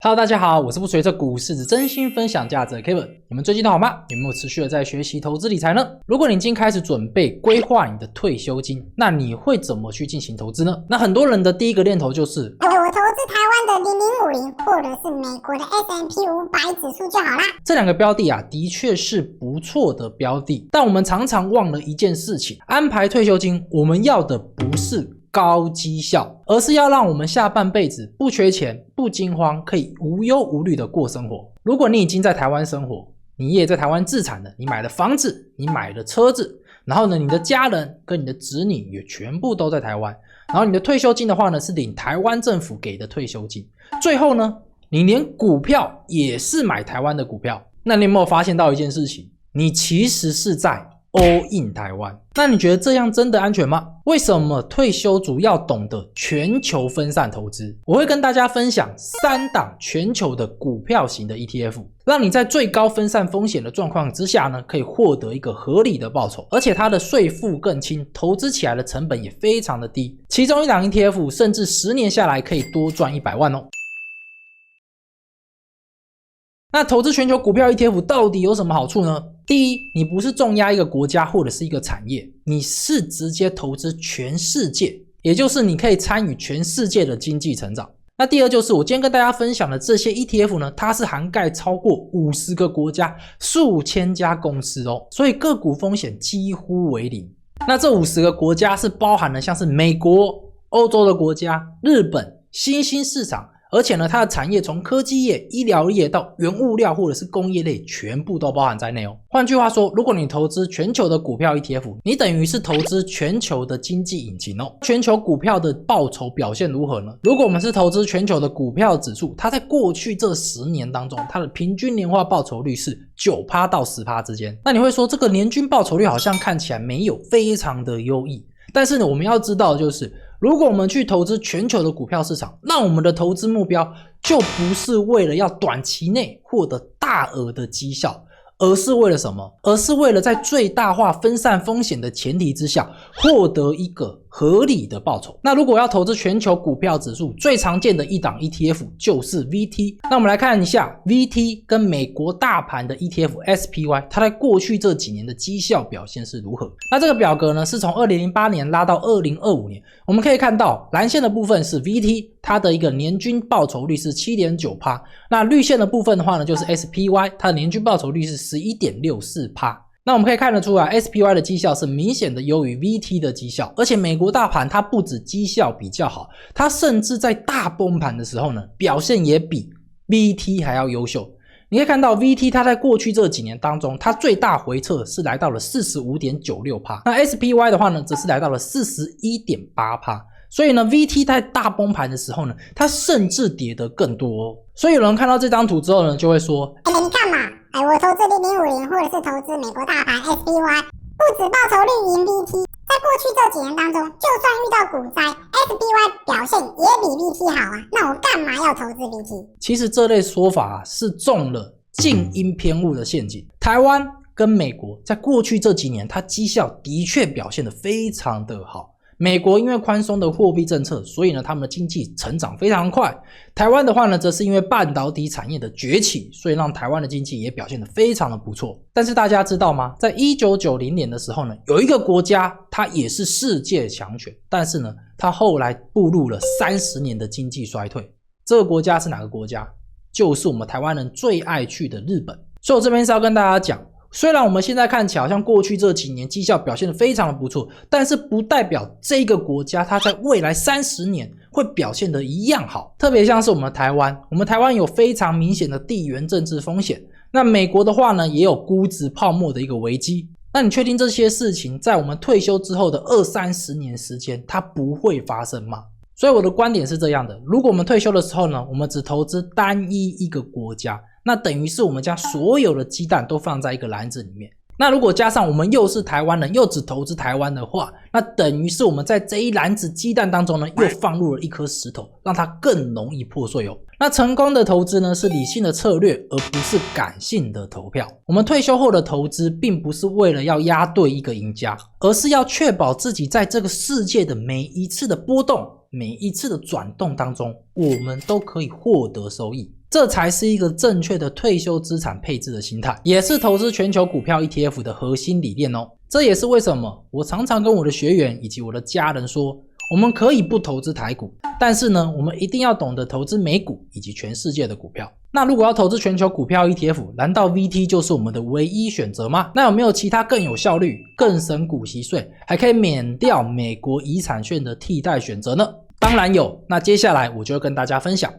Hello， 大家好，我是不随着股市只真心分享价值的 Kevin。你们最近都好吗？有没有持续的在学习投资理财呢？如果你已经开始准备规划你的退休金，那你会怎么去进行投资呢？那很多人的第一个念头就是，我投资台湾的0050或者是美国的 S&P 500指数就好啦。这两个标的啊，的确是不错的标的，但我们常常忘了一件事情：安排退休金，我们要的不是高绩效，而是要让我们下半辈子不缺钱、不惊慌，可以无忧无虑的过生活。如果你已经在台湾生活，你也在台湾自产了，你买了房子，你买了车子，然后呢，你的家人跟你的子女也全部都在台湾，然后你的退休金的话呢，是领台湾政府给的退休金。最后呢，你连股票也是买台湾的股票，那你有没有发现到一件事情？你其实是在all in 台湾，那你觉得这样真的安全吗？为什么退休族要懂得全球分散投资？我会跟大家分享3档全球的股票型的 ETF， 让你在最高分散风险的状况之下呢，可以获得一个合理的报酬，而且它的税负更轻，投资起来的成本也非常的低。其中一档 ETF 甚至10年下来可以多赚100万哦。那投资全球股票 ETF 到底有什么好处呢？第一，你不是重压一个国家或者是一个产业，你是直接投资全世界，也就是你可以参与全世界的经济成长。那第二就是我今天跟大家分享的这些 ETF 呢，它是涵盖超过50个国家、数千家公司哦，所以个股风险几乎为零。那这50个国家是包含了像是美国、欧洲的国家、日本、新兴市场，而且呢，它的产业从科技业、医疗业到原物料或者是工业类，全部都包含在内哦。换句话说，如果你投资全球的股票 ETF， 你等于是投资全球的经济引擎哦。全球股票的报酬表现如何呢？如果我们是投资全球的股票指数，它在过去这10年当中，它的平均年化报酬率是 9% 到 10% 之间。那你会说，这个年均报酬率好像看起来没有非常的优异，但是呢，我们要知道的就是，如果我们去投资全球的股票市场，那我们的投资目标就不是为了要短期内获得大额的绩效，而是为了什么？而是为了在最大化分散风险的前提之下，获得一个合理的报酬。那如果要投资全球股票指数，最常见的一档 ETF 就是 VT。那我们来看一下 VT 跟美国大盘的 ETF SPY， 它在过去这几年的绩效表现是如何？那这个表格呢，是从2008年拉到2025年，我们可以看到蓝线的部分是 VT， 它的一个年均报酬率是 7.9%， 那绿线的部分的话呢，就是 SPY， 它的年均报酬率是 11.64%。那我们可以看得出来 SPY 的绩效是明显的优于 VT 的绩效，而且美国大盘它不止绩效比较好，它甚至在大崩盘的时候呢，表现也比 VT 还要优秀。你可以看到 VT 它在过去这几年当中，它最大回撤是来到了 45.96%， 那 SPY 的话呢，则是来到了 41.8%。所以呢 VT 在大崩盘的时候呢，它甚至跌得更多哦。所以有人看到这张图之后呢，就会说，你看嘛，我投资0050或者是投资美国大盘 SPY， 不止报酬率赢 VT， 在过去这几年当中，就算遇到股灾 SPY 表现也比 VT 好啊，那我干嘛要投资 VT？ 其实这类说法是中了静音偏误的陷阱。台湾跟美国在过去这几年，它绩效的确表现得非常的好。美国因为宽松的货币政策，所以呢，他们的经济成长非常快。台湾的话呢，则是因为半导体产业的崛起，所以让台湾的经济也表现得非常的不错。但是大家知道吗？在1990年的时候呢，有一个国家它也是世界强权，但是呢，它后来步入了30年的经济衰退。这个国家是哪个国家？就是我们台湾人最爱去的日本。所以我这边是要跟大家讲，虽然我们现在看起来好像过去这几年绩效表现得非常的不错，但是不代表这个国家它在未来30年会表现得一样好。特别像是我们台湾有非常明显的地缘政治风险，那美国的话呢，也有估值泡沫的一个危机。那你确定这些事情在我们退休之后的20-30年时间它不会发生吗？所以我的观点是这样的，如果我们退休的时候呢，我们只投资单一个国家，那等于是我们将所有的鸡蛋都放在一个篮子里面。那如果加上我们又是台湾人，又只投资台湾的话，那等于是我们在这一篮子鸡蛋当中呢，又放入了一颗石头，让它更容易破碎哦。那成功的投资呢，是理性的策略，而不是感性的投票。我们退休后的投资，并不是为了要押对一个赢家，而是要确保自己在这个世界的每一次的波动，每一次的转动当中，我们都可以获得收益。这才是一个正确的退休资产配置的心态，也是投资全球股票 ETF 的核心理念哦。这也是为什么我常常跟我的学员以及我的家人说，我们可以不投资台股，但是呢，我们一定要懂得投资美股以及全世界的股票。那如果要投资全球股票 ETF， 难道 VT 就是我们的唯一选择吗？那有没有其他更有效率、更省股息税，还可以免掉美国遗产税的替代选择呢？当然有。那接下来我就会跟大家分享。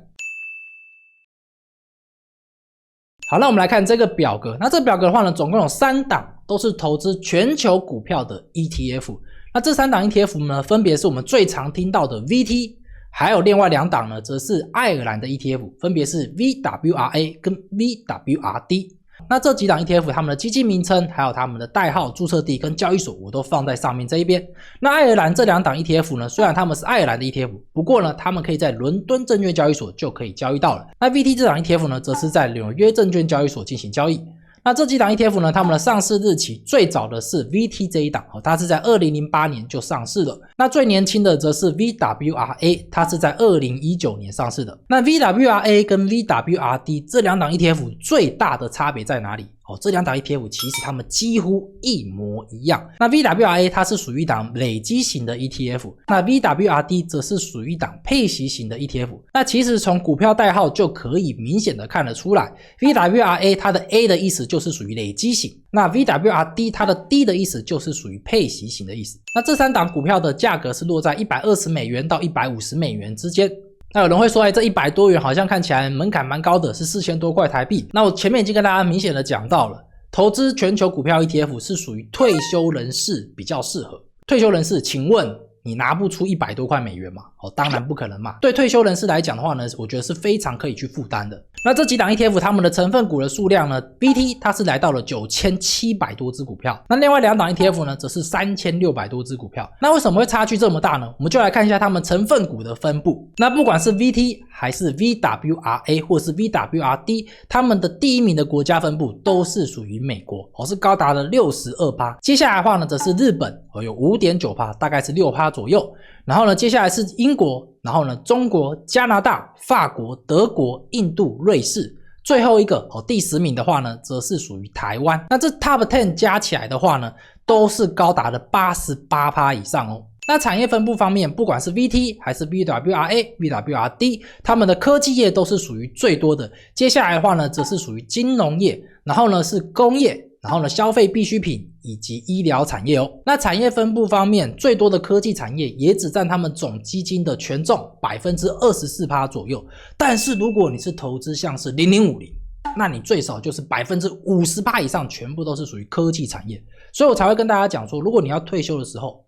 好，那我们来看这个表格。那这表格的话呢，总共有3档都是投资全球股票的 ETF。那这3档 ETF 呢，分别是我们最常听到的 VT， 还有另外2档呢，则是爱尔兰的 ETF， 分别是 VWRA 跟 VWRD。那这几档 ETF 他们的基金名称还有他们的代号、注册地跟交易所我都放在上面这一边。那爱尔兰这2档 ETF 呢，虽然他们是爱尔兰的 ETF， 不过呢他们可以在伦敦证券交易所就可以交易到了。那 VT 这档 ETF 呢，则是在纽约证券交易所进行交易。那这几档 ETF 呢，他们的上市日期最早的是 VT 这一档，它是在2008年就上市了。那最年轻的则是 VWRA， 它是在2019年上市的。那 VWRA 跟 VWRD 这2档 ETF 最大的差别在哪里？这2档 ETF 其实它们几乎一模一样。那 VWRA 它是属于一档累积型的 ETF， 那 VWRD 则是属于一档配息型的 ETF。那其实从股票代号就可以明显的看得出来， VWRA 它的 A 的意思就是属于累积型，那 VWRD 它的 D 的意思就是属于配息型的意思。那这3档股票的价格是落在$120到$150之间。那有人会说，这100多元好像看起来门槛蛮高的，是4000多块台币。那我前面已经跟大家明显的讲到了，投资全球股票 ETF 是属于退休人士比较适合。退休人士，请问你拿不出100多块美元吗？当然不可能嘛。对退休人士来讲的话呢，我觉得是非常可以去负担的。那这几档 ETF 他们的成分股的数量呢， VT 它是来到了9700多只股票，那另外2档 ETF 呢，则是3600多只股票。那为什么会差距这么大呢？我们就来看一下他们成分股的分布。那不管是 VT 还是 VWRA 或是 VWRD， 他们的第1名的国家分布都是属于美国，是高达了 62%。接下来的话呢，则是日本，有 5.9%， 大概是 6% 左右。然后呢，接下来是英国，然后呢，中国、加拿大、法国、德国、印度、瑞士。最后一个第10名的话呢，则是属于台湾。那这 Top 10加起来的话呢，都是高达了 88% 以上哦。那产业分布方面，不管是 VT 还是 VWRA、VWRD， 他们的科技业都是属于最多的。接下来的话呢，则是属于金融业，然后呢是工业，然后呢消费必需品以及医疗产业哦。那产业分布方面，最多的科技产业也只占他们总基金的权重 24% 左右。但是如果你是投资像是0050，那你最少就是 50% 以上全部都是属于科技产业。所以我才会跟大家讲说，如果你要退休的时候，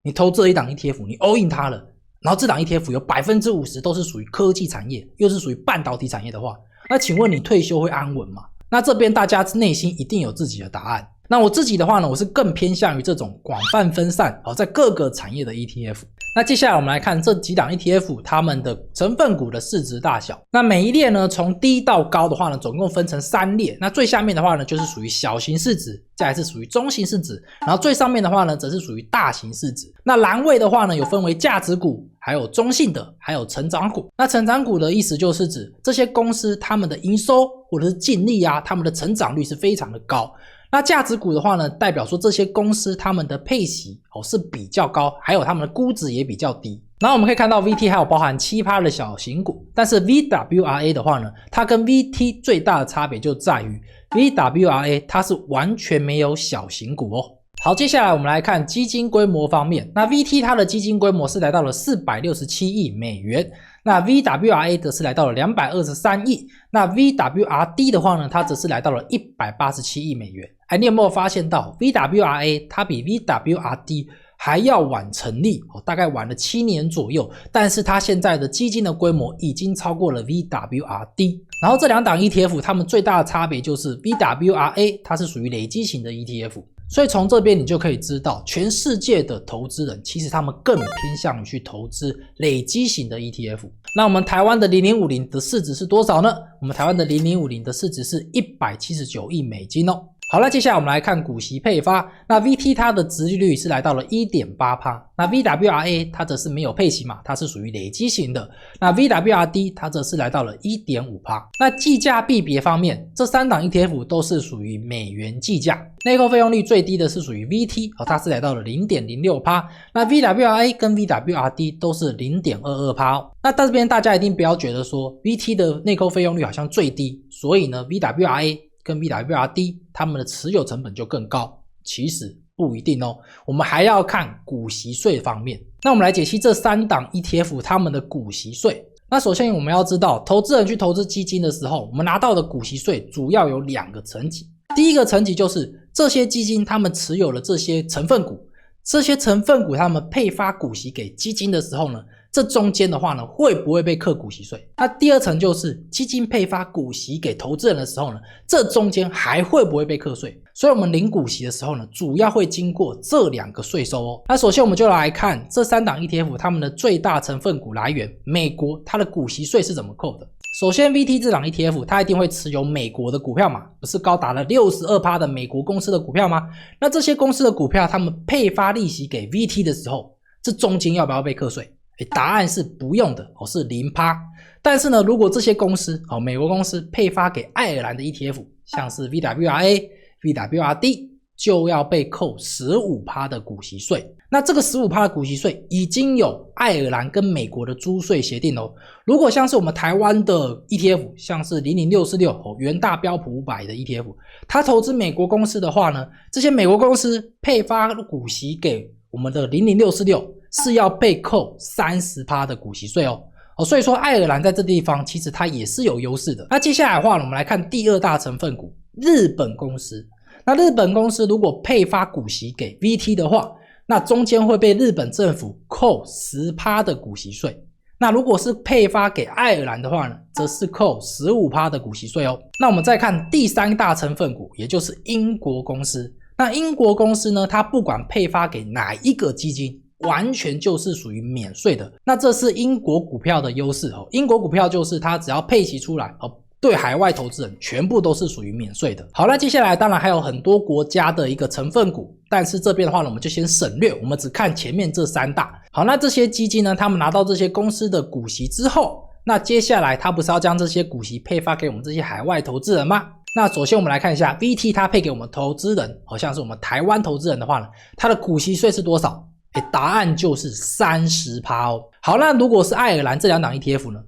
你投资了一档 ETF， 你 all in 它了，然后这档 ETF 有 50% 都是属于科技产业，又是属于半导体产业的话，那请问你退休会安稳吗？那这边大家内心一定有自己的答案。那我自己的话呢，我是更偏向于这种广泛分散在各个产业的 ETF。那接下来我们来看这几档 ETF 它们的成分股的市值大小。那每一列呢，从低到高的话呢，总共分成3列。那最下面的话呢，就是属于小型市值，再来是属于中型市值，然后最上面的话呢，则是属于大型市值。那栏位的话呢，有分为价值股，还有中性的，还有成长股。那成长股的意思就是指这些公司他们的营收或者是净利啊，他们的成长率是非常的高。那价值股的话呢，代表说这些公司他们的配息是比较高，还有他们的估值也比较低。然后我们可以看到 VT 还有包含 7% 的小型股，但是 VWRA 的话呢，它跟 VT 最大的差别就在于 VWRA 它是完全没有小型股哦。好，接下来我们来看基金规模方面。那 VT 它的基金规模是来到了467亿美元，那 VWRA 则是来到了223亿，那 VWRD 的话呢，它则是来到了187亿美元。你有没有发现到 VWRA 它比 VWRD 还要晚成立，大概晚了7年左右，但是它现在的基金的规模已经超过了 VWRD。然后这2档 ETF 它们最大的差别就是 VWRA 它是属于累积型的 ETF， 所以从这边你就可以知道，全世界的投资人其实他们更偏向于去投资累积型的 ETF。那我们台湾的0050的市值是多少呢？我们台湾的0050的市值是179亿美金哦。好了，接下来我们来看股息配发。那 VT 它的殖利率是来到了 1.8%， 那 VWRA 它则是没有配息嘛，它是属于累积型的。那 VWRD 它则是来到了 1.5%。那计价币别方面，这3档 ETF 都是属于美元计价，内扣费用率最低的是属于 VT， 它是来到了 0.06%。那 VWRA 跟 VWRD 都是 0.22%。那这边大家一定不要觉得说 VT 的内扣费用率好像最低，所以呢 VWRA 跟 VWRD 他们的持有成本就更高，其实不一定哦。我们还要看股息税方面。那我们来解析这3档 ETF 他们的股息税。那首先我们要知道，投资人去投资基金的时候，我们拿到的股息税主要有2个层级。第一个层级就是这些基金他们持有了这些成分股，这些成分股他们配发股息给基金的时候呢，这中间的话呢，会不会被课股息税？那第二层就是基金配发股息给投资人的时候呢，这中间还会不会被课税？所以我们领股息的时候呢，主要会经过这2个税收哦。那首先我们就来看这3档 ETF 他们的最大成分股来源，美国它的股息税是怎么扣的？首先 VT 这档 ETF 它一定会持有美国的股票嘛，不是高达了 62% 的美国公司的股票吗？那这些公司的股票他们配发利息给 VT 的时候，这中间要不要被课税？答案是不用的，是 0%。但是呢，如果这些公司美国公司配发给爱尔兰的 ETF， 像是 VWRA、VWRD 就要被扣 15% 的股息税。那这个 15% 的股息税已经有爱尔兰跟美国的租税协定哦。如果像是我们台湾的 ETF， 像是00646元大标普500的 ETF， 它投资美国公司的话呢，这些美国公司配发股息给我们的00646是要被扣 30% 的股息税哦。所以说爱尔兰在这地方其实它也是有优势的。那接下来的话呢，我们来看第2大成分股日本公司。那日本公司如果配发股息给 VT 的话，那中间会被日本政府扣 10% 的股息税。那如果是配发给爱尔兰的话呢，则是扣 15% 的股息税哦。那我们再看第3大成分股，也就是英国公司。那英国公司呢，它不管配发给哪一个基金，完全就是属于免税的。那这是英国股票的优势哦。英国股票就是它只要配息出来对海外投资人全部都是属于免税的。好，那接下来当然还有很多国家的一个成分股，但是这边的话呢，我们就先省略，我们只看前面这3大。好，那这些基金呢，他们拿到这些公司的股息之后，那接下来他不是要将这些股息配发给我们这些海外投资人吗？那首先我们来看一下 VT 它配给我们投资人，好像是我们台湾投资人的话呢，它的股息税是多少？答案就是 30% 哦。好，那如果是爱尔兰这2档 ETF 呢，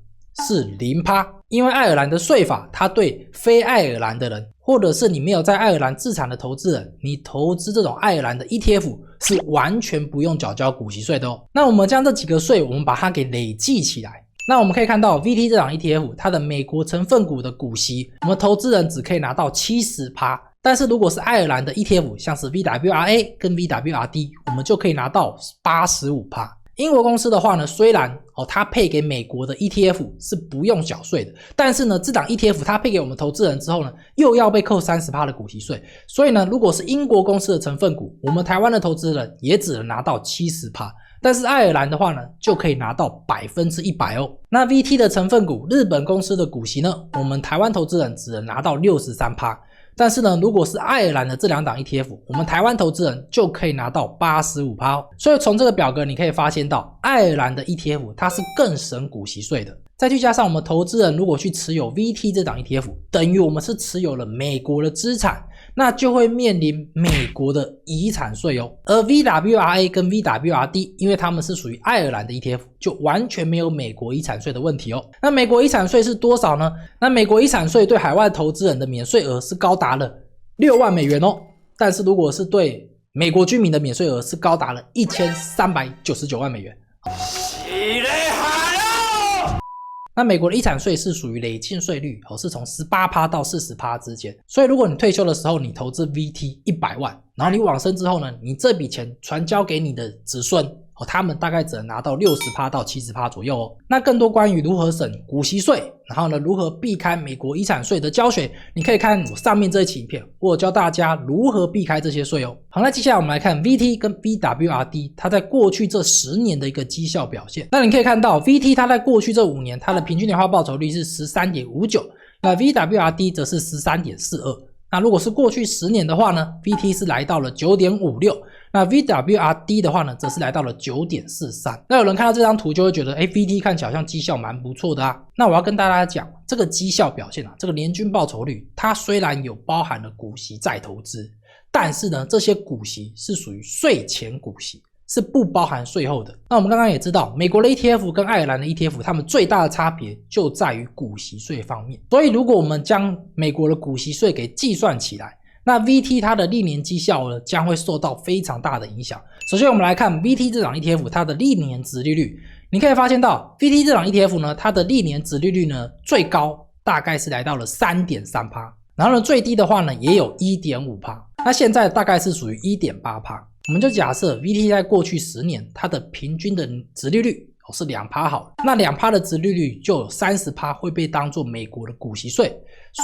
是 0%， 因为爱尔兰的税法它对非爱尔兰的人，或者是你没有在爱尔兰自产的投资人，你投资这种爱尔兰的 ETF 是完全不用缴股息税的哦。那我们将这几个税我们把它给累计起来，那我们可以看到 VT 这档 ETF 它的美国成分股的股息，我们投资人只可以拿到 70%， 但是如果是爱尔兰的 ETF 像是 VWRA 跟 VWRD， 我们就可以拿到 85%。英国公司的话呢，虽然它配给美国的 ETF 是不用缴税的，但是呢，这档 ETF 它配给我们投资人之后呢，又要被扣 30% 的股息税。所以呢，如果是英国公司的成分股，我们台湾的投资人也只能拿到 70%， 但是爱尔兰的话呢，就可以拿到 100% 哦。那 VT 的成分股日本公司的股息呢，我们台湾投资人只能拿到 63%。但是呢，如果是爱尔兰的这2档 ETF， 我们台湾投资人就可以拿到 85%。所以从这个表格你可以发现到，爱尔兰的 ETF 它是更省股息税的。再去加上我们投资人如果去持有 VT 这档 ETF， 等于我们是持有了美国的资产，那就会面临美国的遗产税哦。而 VWRA 跟 VWRD 因为他们是属于爱尔兰的 ETF， 就完全没有美国遗产税的问题哦。那美国遗产税是多少呢？那美国遗产税对海外投资人的免税额是高达了6万美元哦，但是如果是对美国居民的免税额是高达了1399万美元。那美国的遗产税是属于累进税率，是从 18% 到 40% 之间。所以如果你退休的时候你投资 VT 100万，然后你往生之后呢，你这笔钱传交给你的子孙，他们大概只能拿到 60% 到 70% 左右哦。那更多关于如何省股息税，然后呢如何避开美国遗产税的教学，你可以看我上面这一期影片，我有教大家如何避开这些税哦。好，那接下来我们来看 VT 跟 VWRD 它在过去这10年的一个绩效表现。那你可以看到 VT 它在过去这5年它的平均年化报酬率是 13.59%， 那 VWRD 则是 13.42%。那如果是过去10年的话呢 ，VT 是来到了 9.56， 那 VWRD 的话呢，则是来到了 9.43。那有人看到这张图就会觉得，VT 看起来好像绩效蛮不错的啊。那我要跟大家讲，这个绩效表现啊，这个年均报酬率，它虽然有包含了股息再投资，但是呢，这些股息是属于税前股息，是不包含税后的。那我们刚刚也知道，美国的 ETF 跟爱尔兰的 ETF 它们最大的差别就在于股息税方面。所以如果我们将美国的股息税给计算起来，那 VT 它的历年绩效呢将会受到非常大的影响。首先我们来看 VT 这档 ETF 它的历年殖利率，你可以发现到 VT 这档 ETF 呢，它的历年殖利率呢最高大概是来到了 3.3%， 然后呢最低的话呢也有 1.5%， 那现在大概是属于 1.8%。我们就假设 VT 在过去10年它的平均的殖利率是 2% 好了，那 2% 的殖利率就有 30% 会被当作美国的股息税，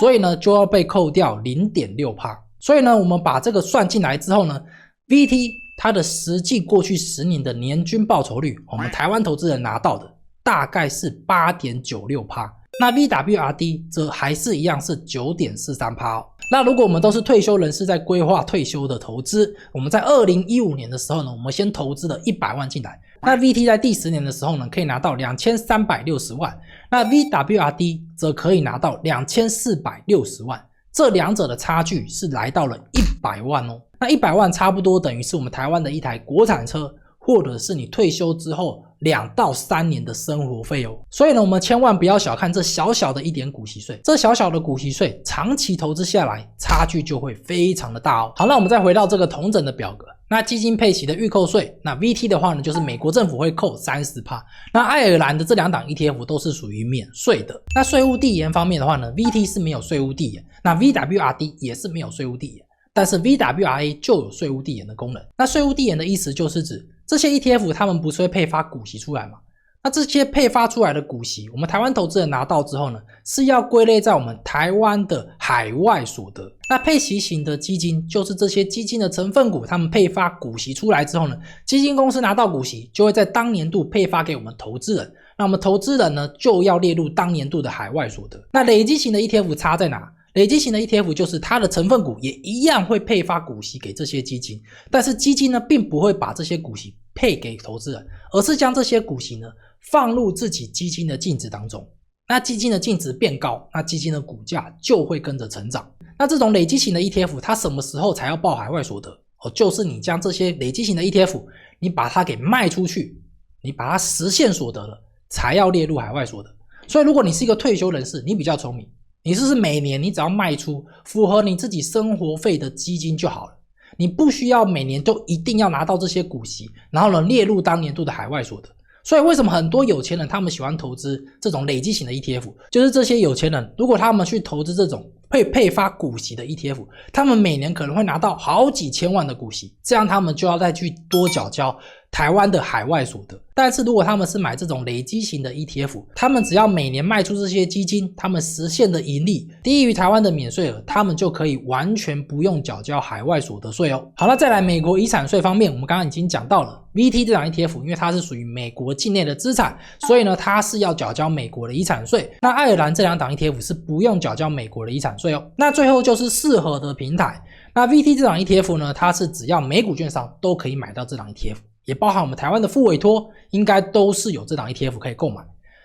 所以呢就要被扣掉 0.6%。所以呢我们把这个算进来之后呢， VT 它的实际过去10年的年均报酬率，我们台湾投资人拿到的大概是 8.96%， 那 VWRD 则还是一样是 9.43%。那如果我们都是退休人士在规划退休的投资，我们在2015年的时候呢，我们先投资了100万进来，那 VT 在第10年的时候呢，可以拿到2360万，那 VWRD 则可以拿到2460万，这两者的差距是来到了100万哦。那100万差不多等于是我们台湾的一台国产车，或者是你退休之后2到3年的生活费哦。所以呢，我们千万不要小看这小小的一点股息税，这小小的股息税长期投资下来，差距就会非常的大哦。好，那我们再回到这个统整的表格，那基金配息的预扣税，那 VT 的话呢，就是美国政府会扣 30%， 那爱尔兰的这两档 ETF 都是属于免税的。那税务递延方面的话呢， VT 是没有税务递延，那 VWRD 也是没有税务递延，但是 VWRA 就有税务递延的功能。那税务递延的意思就是指这些 ETF 他们不是会配发股息出来吗？那这些配发出来的股息，我们台湾投资人拿到之后呢，是要归类在我们台湾的海外所得。那配息型的基金，就是这些基金的成分股，他们配发股息出来之后呢，基金公司拿到股息，就会在当年度配发给我们投资人。那我们投资人呢，就要列入当年度的海外所得。那累积型的 ETF 差在哪？累积型的 ETF 就是它的成分股也一样会配发股息给这些基金，但是基金呢并不会把这些股息配给投资人，而是将这些股息呢放入自己基金的净值当中。那基金的净值变高，那基金的股价就会跟着成长。那这种累积型的 ETF 它什么时候才要报海外所得？就是你将这些累积型的 ETF 你把它给卖出去，你把它实现所得了，才要列入海外所得。所以如果你是一个退休人士，你比较聪明，你是不是每年你只要卖出符合你自己生活费的基金就好了，你不需要每年都一定要拿到这些股息，然后呢列入当年度的海外所得。所以为什么很多有钱人他们喜欢投资这种累积型的 ETF， 就是这些有钱人如果他们去投资这种会配发股息的 ETF， 他们每年可能会拿到好几千万的股息，这样他们就要再去多缴交台湾的海外所得。但是如果他们是买这种累积型的 ETF， 他们只要每年卖出这些基金，他们实现的盈利低于台湾的免税额，他们就可以完全不用缴交海外所得税哦。好，那再来美国遗产税方面，我们刚刚已经讲到了 VT 这档 ETF， 因为它是属于美国境内的资产，所以呢它是要缴交美国的遗产税。那爱尔兰这两档 ETF 是不用缴交美国的遗产税哦。那最后就是适合的平台，那 VT 这档 ETF 呢，它是只要美股券商都可以买到这档 ETF， 也包含我们台湾的副委托应该都是有这档 ETF 可以购买。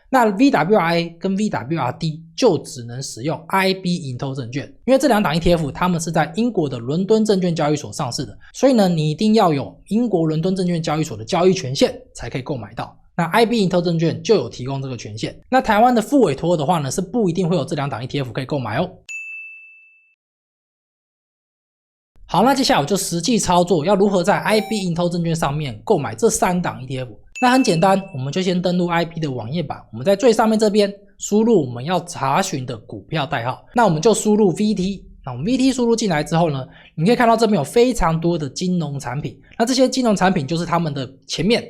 那 VWRA 跟 VWRD 就只能使用 IB 盈透证券，因为这两档 ETF 他们是在英国的伦敦证券交易所上市的，所以呢你一定要有英国伦敦证券交易所的交易权限才可以购买到。那 IB 盈透证券就有提供这个权限。那台湾的副委托的话呢，是不一定会有这两档 ETF 可以购买哦。好，那接下来我就实际操作要如何在 IB 盈透证券上面购买这3档 ETF。那很简单，我们就先登录 IB 的网页版，我们在最上面这边输入我们要查询的股票代号，那我们就输入 VT。那我们 VT 输入进来之后呢，你可以看到这边有非常多的金融产品，那这些金融产品就是他们的前面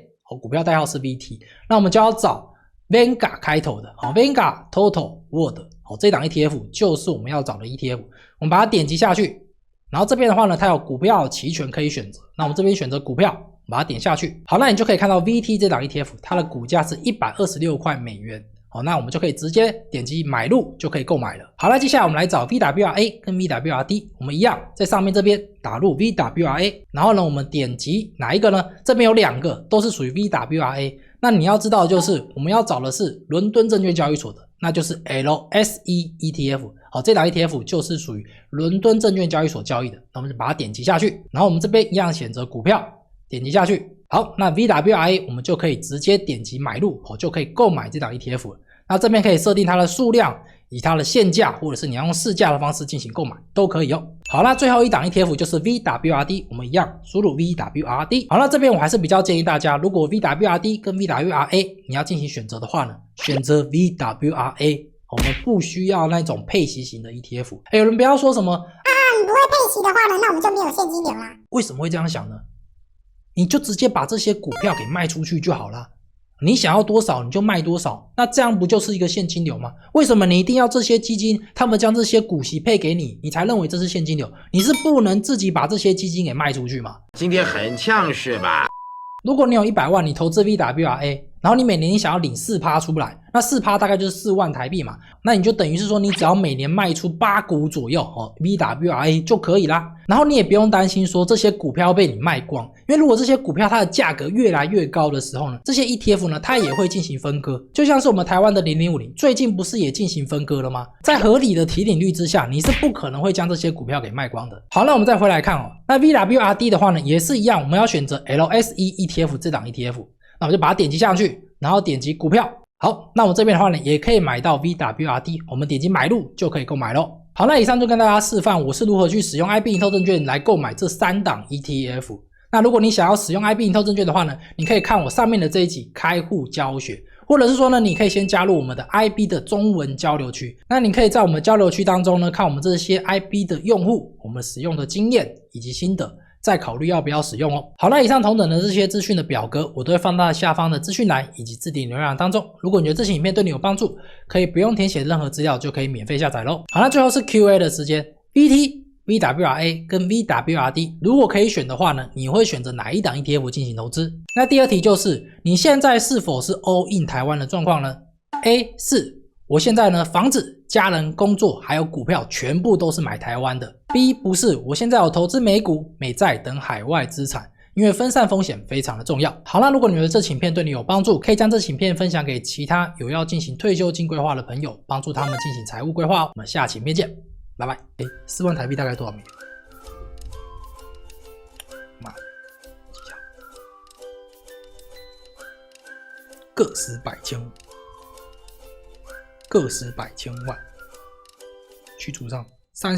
股票代号是 VT， 那我们就要找 Vanguard 开头的Vanguard Total World 这档 ETF 就是我们要找的 ETF， 我们把它点击下去，然后这边的话呢，它有股票期权可以选择，那我们这边选择股票，把它点下去。好，那你就可以看到 VT 这档 ETF 它的股价是126块美元，好，那我们就可以直接点击买入就可以购买了。好了，接下来我们来找 VWRA 跟 VWRD， 我们一样在上面这边打入 VWRA， 然后呢我们点击哪一个呢？这边有2个都是属于 VWRA， 那你要知道的就是我们要找的是伦敦证券交易所的，那就是 LSE ETF。好，这档 ETF 就是属于伦敦证券交易所交易的，那我们就把它点击下去，然后我们这边一样选择股票，点击下去。好，那 VWRA 我们就可以直接点击买入，就可以购买这档 ETF 了。那这边可以设定它的数量，以它的限价，或者是你要用市价的方式进行购买，都可以哦。好，那最后一档 ETF 就是 VWRD， 我们一样输入 VWRD。好，那这边我还是比较建议大家，如果 VWRD 跟 VWRA 你要进行选择的话呢，选择 VWRA。我们不需要那种配息型的 ETF。有人不要说什么你不会配息的话呢，那我们就没有现金流啦。为什么会这样想呢？你就直接把这些股票给卖出去就好啦。你想要多少你就卖多少，那这样不就是一个现金流吗？为什么你一定要这些基金他们将这些股息配给你，你才认为这是现金流？你是不能自己把这些基金给卖出去吗？今天很呛是吧？如果你有100万，你投资 VWRA， 然后你每年你想要领 4% 出来，那 4% 大概就是4万台币嘛，那你就等于是说你只要每年卖出8股左右VWRA 就可以啦。然后你也不用担心说这些股票被你卖光，因为如果这些股票它的价格越来越高的时候呢，这些 ETF 呢它也会进行分割，就像是我们台湾的0050最近不是也进行分割了吗？在合理的提领率之下，你是不可能会将这些股票给卖光的。好，那我们再回来看那 VWRD 的话呢也是一样，我们要选择 LSE ETF 这档 ETF， 那我就把它点击下去，然后点击股票。好，那我这边的话呢也可以买到 VWRD， 我们点击买入就可以购买咯。好，那以上就跟大家示范我是如何去使用 IB 盈透证券来购买这3档 ETF。那如果你想要使用 IB 盈透证券的话呢，你可以看我上面的这一集开户教学，或者是说呢，你可以先加入我们的 IB 的中文交流区。那你可以在我们交流区当中呢，看我们这些 IB 的用户，我们使用的经验以及心得，再考虑要不要使用哦。好，那以上同等的这些资讯的表格，我都会放到下方的资讯栏以及置顶浏览当中。如果你觉得这期影片对你有帮助，可以不用填写任何资料就可以免费下载咯。好，那最后是 Q&A 的时间 ，VT、VWRA 跟 VWRD 如果可以选的话呢，你会选择哪一档 ETF 进行投资？那第二题就是你现在是否是 all in 台湾的状况呢？ A 是我现在呢房子、家人、工作还有股票全部都是买台湾的。 B 不是，我现在有投资美股、美债等海外资产，因为分散风险非常的重要。好，那如果你觉得这期影片对你有帮助，可以将这期影片分享给其他有要进行退休金规划的朋友，帮助他们进行财务规划哦。我们下期影片见，拜拜。4万台币大概多少美元？妈的，个十百千万，去除上。